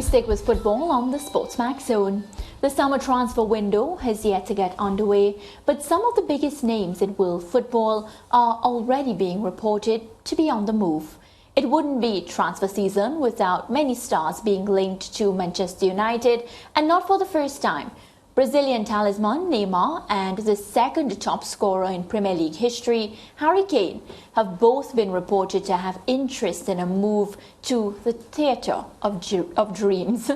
stick with football on the SportsMax zone. The summer transfer window has yet to get underway, but some of the biggest names in world football are already being reported to be on the move. It wouldn't be transfer season without many stars being linked to Manchester United, and not for the first time. Brazilian talisman Neymar and the second top scorer in Premier League history, Harry Kane, have both been reported to have interest in a move to the theatre of dreams.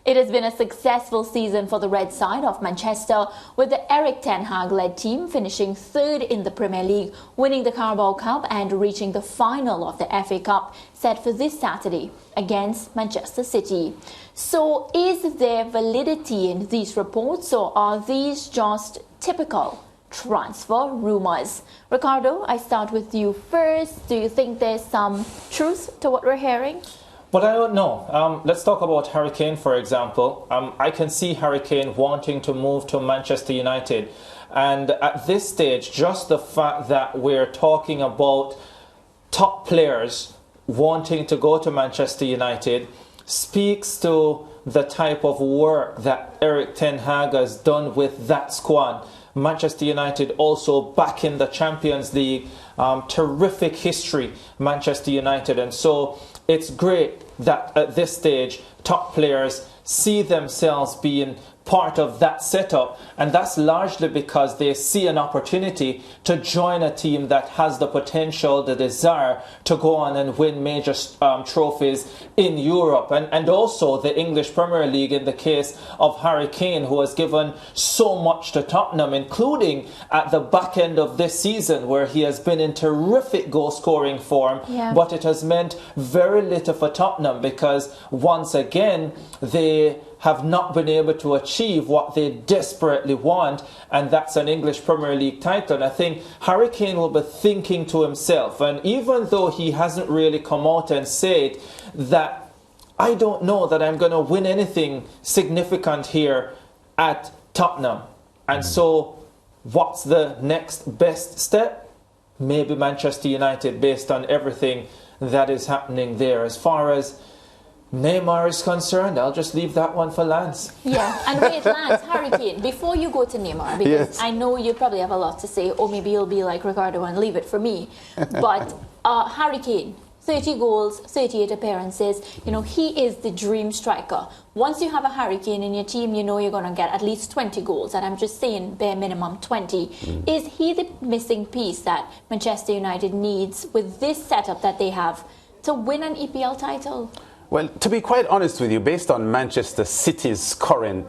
It has been a successful season for the red side of Manchester, with the Erik ten Hag-led team finishing third in the Premier League, winning the Carabao Cup and reaching the final of the FA Cup set for this Saturday against Manchester City. So is there validity in these reports, or are these just typical transfer rumours? Ricardo, I start with you first. Do you think there's some truth to what we're hearing? Well, I don't know. Let's talk about Harry Kane, for example. I can see Harry Kane wanting to move to Manchester United. And at this stage, just the fact that we're talking about top players wanting to go to Manchester United speaks to the type of work that Erik ten Hag has done with that squad. Manchester United also back in the Champions League. Terrific history, Manchester United. And so it's great that at this stage, top players see themselves being part of that setup, and that's largely because they see an opportunity to join a team that has the potential, the desire to go on and win major trophies in Europe, and also the English Premier League in the case of Harry Kane, who has given so much to Tottenham, including at the back end of this season where he has been in terrific goal scoring form. But it has meant very little for Tottenham because once again they have not been able to achieve what they desperately want, and that's an English Premier League title. And I think Harry Kane will be thinking to himself, and even though he hasn't really come out and said that, I don't know that I'm going to win anything significant here at Tottenham. And so what's the next best step? Maybe Manchester United, based on everything that is happening there. As far as Neymar is concerned, I'll just leave that one for Lance. Yeah, and wait, Lance, Harry Kane, before you go to Neymar, because I know you probably have a lot to say, or maybe you'll be like Ricardo and leave it for me. But Harry Kane, 30 goals, 38 appearances, you know, he is the dream striker. Once you have a Harry Kane in your team, you know you're going to get at least 20 goals, and I'm just saying bare minimum 20. Is he the missing piece that Manchester United needs with this setup that they have to win an EPL title? Well, to be quite honest with you, based on Manchester City's current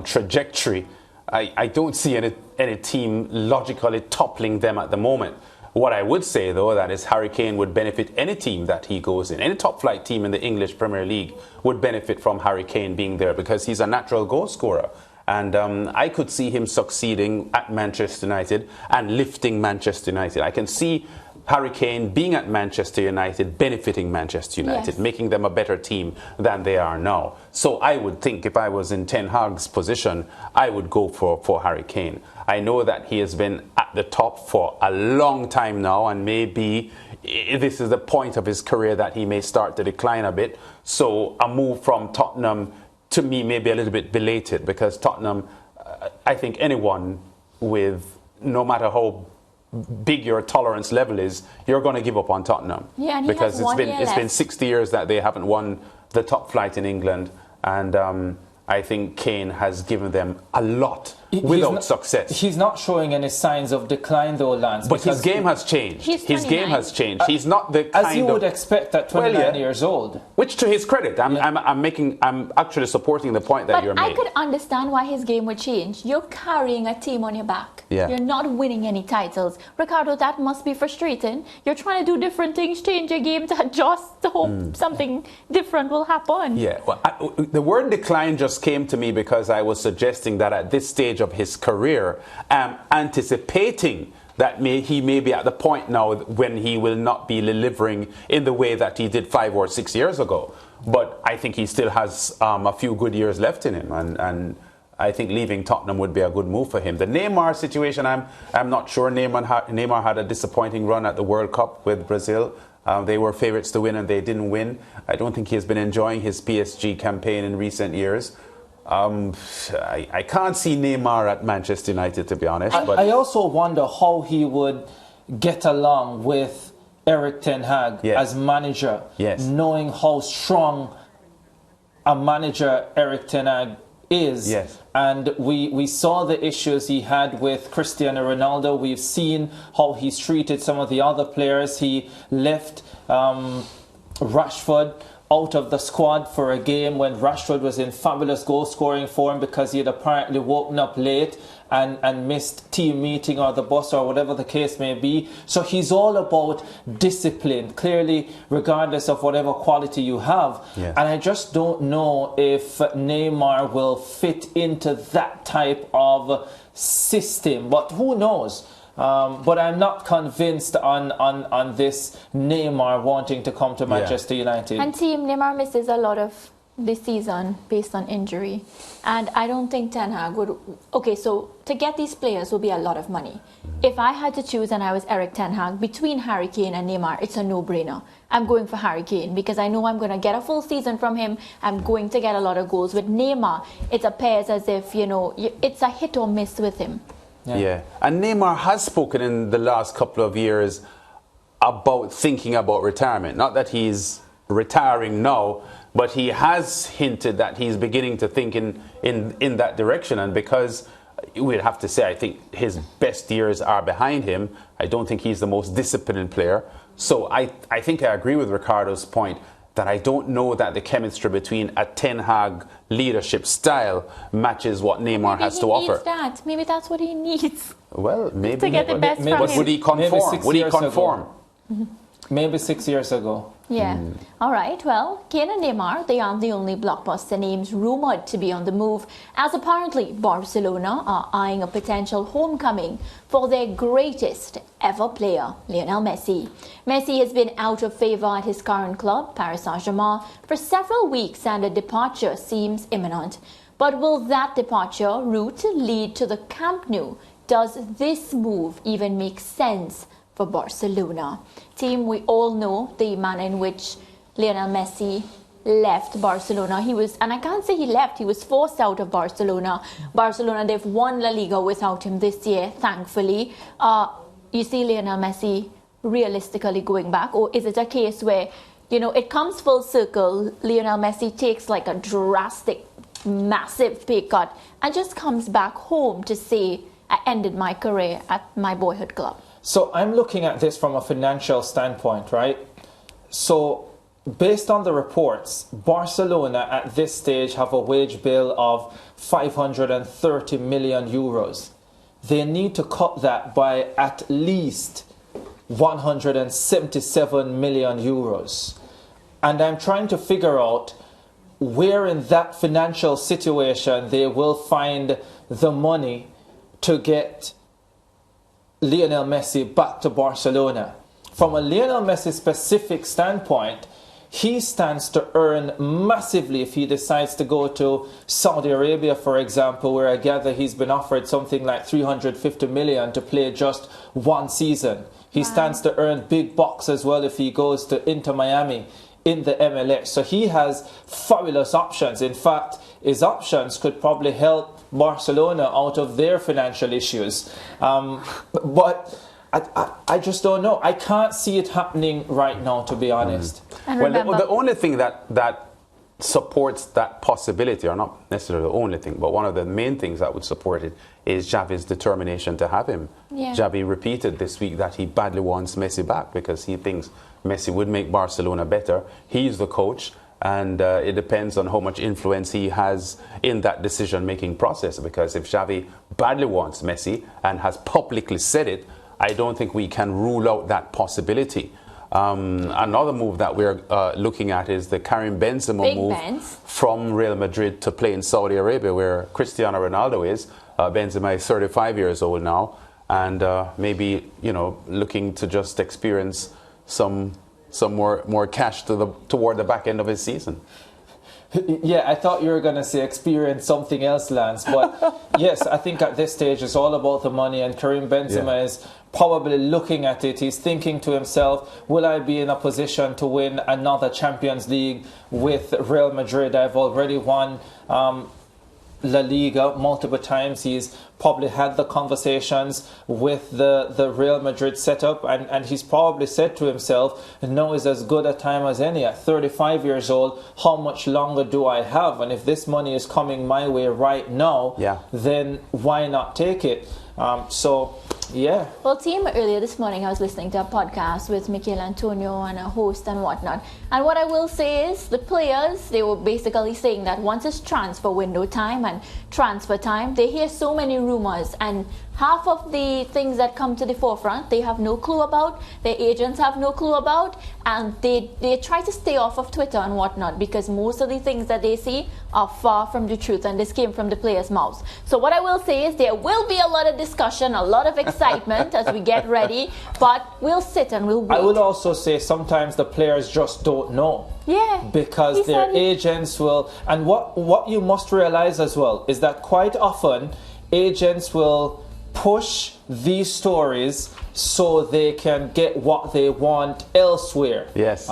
trajectory, I don't see any team logically toppling them at the moment. What I would say, though, that is Harry Kane would benefit any team that he goes in. Any top-flight team in the English Premier League would benefit from Harry Kane being there because he's a natural goal scorer. And I could see him succeeding at Manchester United and lifting Manchester United. I can see Harry Kane being at Manchester United, benefiting Manchester United, making them a better team than they are now. So I would think if I was in Ten Hag's position, I would go for Harry Kane. I know that he has been at the top for a long time now, and maybe this is the point of his career that he may start to decline a bit. So a move from Tottenham, to me, may be a little bit belated, because Tottenham, I think anyone with, no matter how big your tolerance level is, you're going to give up on Tottenham. Yeah, and because it's been 60 years that they haven't won the top flight in England, and I think Kane has given them a lot without success. He's not showing any signs of decline, though, Lance. But his game has changed. His game has changed. He's not the as you would expect at 29 years old. Which, to his credit, I'm actually supporting the point that you're making. I could understand why his game would change. You're carrying a team on your back. You're not winning any titles. Ricardo, that must be frustrating. You're trying to do different things, change your game to adjust, to hope something different will happen. Yeah, well, the word decline just came to me because I was suggesting that at this stage of his career, anticipating that he may be at the point now when he will not be delivering in the way that he did 5 or 6 years ago. But I think he still has a few good years left in him, and I think leaving Tottenham would be a good move for him. The Neymar situation, I'm not sure. Neymar had a disappointing run at the World Cup with Brazil. They were favourites to win and they didn't win. I don't think he's been enjoying his PSG campaign in recent years. I can't see Neymar at Manchester United, to be honest. But I also wonder how he would get along with Eric Ten Hag as manager, knowing how strong a manager Eric Ten Hag is. And we saw the issues he had with Cristiano Ronaldo. We've seen how he's treated some of the other players. He left Rashford out of the squad for a game when Rashford was in fabulous goal scoring form because he had apparently woken up late and missed team meeting or the bus or whatever the case may be. So he's all about discipline, clearly, regardless of whatever quality you have. And I just don't know if Neymar will fit into that type of system, but who knows? But I'm not convinced on this Neymar wanting to come to Manchester United. And team, Neymar misses a lot of this season based on injury. And I don't think Ten Hag would... Okay, so to get these players would be a lot of money. If I had to choose and I was Eric Ten Hag, between Harry Kane and Neymar, it's a no-brainer. I'm going for Harry Kane because I know I'm going to get a full season from him. I'm going to get a lot of goals. With Neymar, it appears as if, you know, it's a hit or miss with him. And Neymar has spoken in the last couple of years about thinking about retirement. Not that he's retiring now, but he has hinted that he's beginning to think in that direction. And because we'd have to say, I think his best years are behind him, I don't think he's the most disciplined player. So I think I agree with Ricardo's point that I don't know that the chemistry between a Ten Hag leadership style matches what Neymar has to offer. Maybe that's what he needs. Well, maybe. To get the best from him. Would he conform? Would he conform? Maybe 6 years ago. All right, well, Kane and Neymar, they aren't the only blockbuster names rumoured to be on the move, as apparently Barcelona are eyeing a potential homecoming for their greatest ever player, Lionel Messi. Messi has been out of favour at his current club, Paris Saint-Germain, for several weeks and a departure seems imminent. But will that departure route lead to the Camp Nou? Does this move even make sense for Barcelona? Team, we all know the manner in which Lionel Messi left Barcelona. He was, and I can't say he left, he was forced out of Barcelona. Barcelona, they've won La Liga without him this year, thankfully. You see Lionel Messi realistically going back, or is it a case where, you know, it comes full circle, Lionel Messi takes like a drastic, massive pay cut and just comes back home to say, I ended my career at my boyhood club? So I'm looking at this from a financial standpoint, right? So based on the reports, Barcelona at this stage have a wage bill of 530 million euros. They need to cut that by at least 177 million euros. And I'm trying to figure out where in that financial situation they will find the money to get Lionel Messi back to Barcelona. From a Lionel Messi specific standpoint, he stands to earn massively if he decides to go to Saudi Arabia, for example, where I gather he's been offered something like 350 million to play just one season. He stands to earn big bucks as well if he goes to Inter Miami in the MLS. So he has fabulous options. In fact, his options could probably help Barcelona out of their financial issues. But I just don't know. I can't see it happening right now, to be honest. Well, the only thing that supports that possibility, or not necessarily the only thing, but one of the main things that would support it, is Xavi's determination to have him. Xavi repeated this week that he badly wants Messi back because he thinks Messi would make Barcelona better. He's the coach, and it depends on how much influence he has in that decision-making process, because if Xavi badly wants Messi and has publicly said it, I don't think we can rule out that possibility. Another move that we're looking at is the Karim Benzema move from Real Madrid to play in Saudi Arabia, where Cristiano Ronaldo is. Benzema is 35 years old now, and maybe, you know, looking to just experience some more cash toward the back end of his season. Yeah, I thought you were going to say experience something else, Lance. But yes, I think at this stage it's all about the money, and Karim Benzema is probably looking at it. He's thinking to himself, will I be in a position to win another Champions League with Real Madrid? I've already won La Liga multiple times. He's probably had the conversations with the Real Madrid setup, and he's probably said to himself, now is as good a time as any. At 35 years old, how much longer do I have? And if this money is coming my way right now, then why not take it? Yeah. Well, team, earlier this morning I was listening to a podcast with Michael Antonio and a host and whatnot. And what I will say is the players, they were basically saying that once it's transfer window time and transfer time, they hear so many rumors, and half of the things that come to the forefront, they have no clue about, their agents have no clue about, and they try to stay off of Twitter and whatnot, because most of the things that they see are far from the truth, and this came from the players' mouths. So what I will say is there will be a lot of discussion, a lot of excitement as we get ready, but we'll sit and we'll wait. I would also say sometimes the players just don't know. Yeah. Because their agents will, and what you must realize as well is that quite often agents will push these stories so they can get what they want elsewhere. Yes.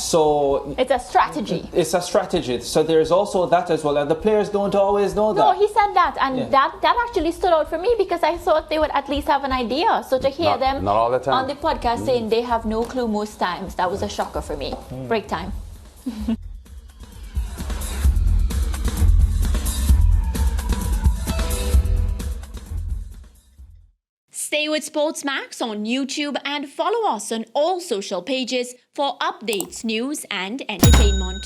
So it's a strategy. It's a strategy. So there's also that as well, and the players don't always know that. No, he said that, and that actually stood out for me, because I thought they would at least have an idea. So to hear them not all the time on the podcast saying they have no clue most times, that was a shocker for me. Break time. Stay with SportsMax on YouTube and follow us on all social pages for updates, news, and entertainment.